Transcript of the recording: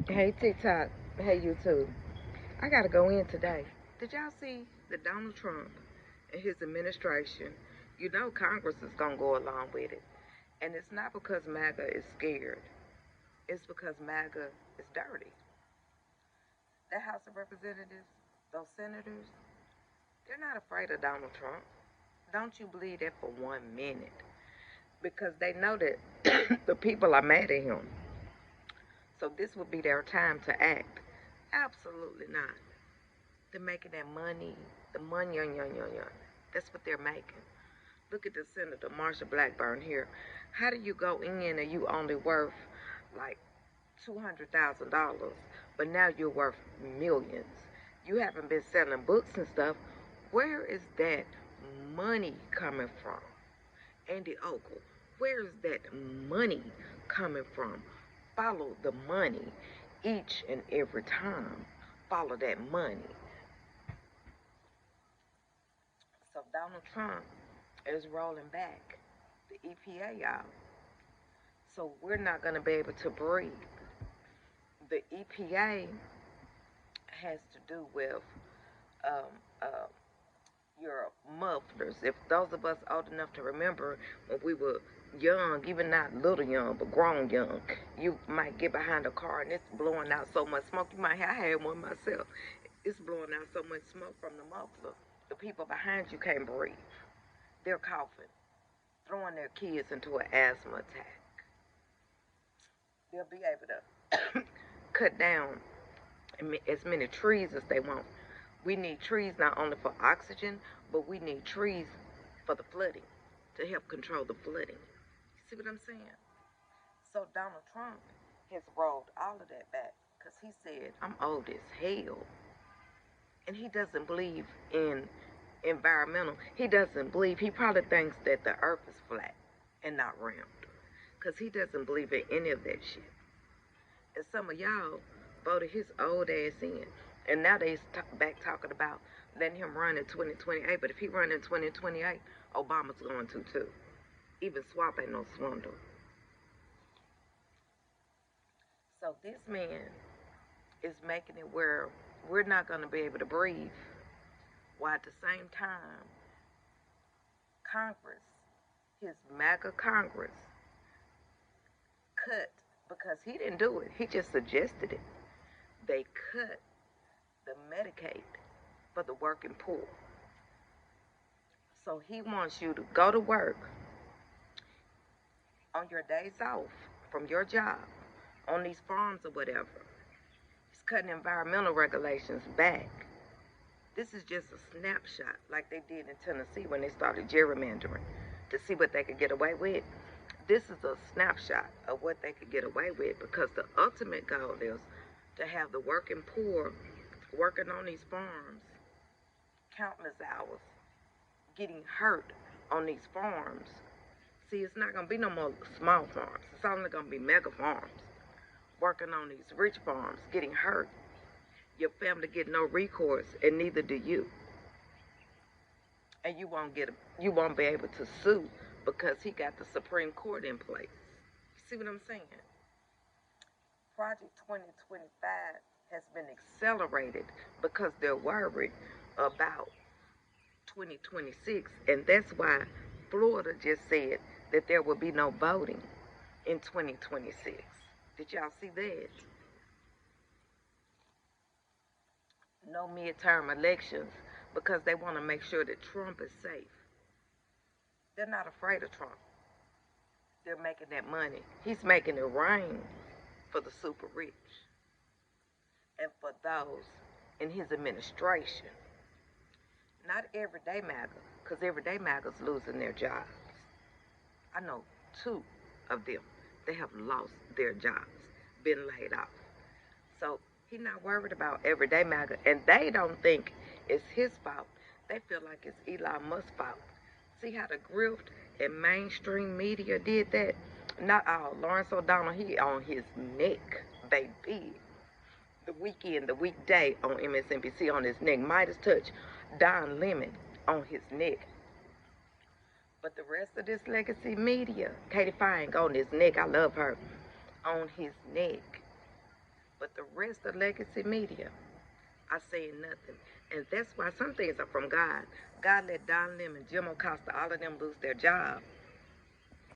Hey TikTok, hey YouTube. I gotta go in today. Did y'all see that Donald Trump and his administration, you know Congress is gonna go along with it. And it's not because MAGA is scared. It's because MAGA is dirty. That House of Representatives, those senators, they're not afraid of Donald Trump. Don't you believe that for 1 minute? Because they know that the people are mad at him. So this would be their time to act. Absolutely not. They're making that money, the money, yon, yon, yon, yon. That's what they're making. Look at the Senator Marsha Blackburn here. How do you go in and you only worth like $200,000, but now you're worth millions? You haven't been selling books and stuff. Where is that money coming from? Andy Ogle, where is that money coming from? Follow the money each and every time. Follow that money. So Donald Trump is rolling back the EPA out. So we're not going to be able to breathe. The EPA has to do with um, uh, your mufflers. If those of us old enough to remember when we were young, even not little young, but grown young, you might get behind a car and it's blowing out so much smoke. You might have, I had one myself. It's blowing out so much smoke from the muffler. The people behind you can't breathe. They're coughing, throwing their kids into an asthma attack. They'll be able to cut down as many trees as they want. We need trees not only for oxygen, but we need trees for the flooding, to help control the flooding. You see what I'm saying? So Donald Trump has rolled all of that back because he said, I'm old as hell. And he doesn't believe in environmental. He doesn't believe, he probably thinks that the earth is flat and not round. Because he doesn't believe in any of that shit. And some of y'all voted his old ass in. And now they back talking about letting him run in 2028. But if he run in 2028, Obama's going to too. Even Swap ain't no swindle. So this man is making it where we're not going to be able to breathe. While at the same time, Congress, his MAGA Congress, cut, because he didn't do it, he just suggested it. They cut the Medicaid for the working poor. So he wants you to go to work on your days off from your job, on these farms or whatever. He's cutting environmental regulations back. This is just a snapshot like they did in Tennessee when they started gerrymandering to see what they could get away with. This is a snapshot of what they could get away with, because the ultimate goal is to have the working poor working on these farms countless hours, getting hurt on these farms. See, it's not going to be no more small farms. It's only going to be mega farms working on these rich farms, getting hurt. Your family get no recourse, and neither do you. And you won't be able to sue because he got the Supreme Court in place. You see what I'm saying? Project 2025 has been accelerated because they're worried about 2026, and that's why Florida just said that there will be no voting in 2026. Did y'all see that? No midterm elections, because they want to make sure that Trump is safe. They're not afraid of Trump. They're making that money. He's making it rain for the super rich and for those in his administration. Not everyday MAGA, because everyday MAGA's losing their jobs. I know 2 of them. They have lost their jobs, been laid off. So he's not worried about everyday MAGA, and they don't think it's his fault. They feel like it's Elon Musk's fault. See how the grift and mainstream media did that? Not all. Lawrence O'Donnell, he on his neck, baby. The weekend, the weekday on MSNBC on his neck. Midas Touch, Don Lemon on his neck. But the rest of this legacy media, Katie Fine on his neck, I love her, on his neck. But the rest of legacy media are saying nothing. And that's why some things are from God. God let Don Lemon, Jim Acosta, all of them lose their job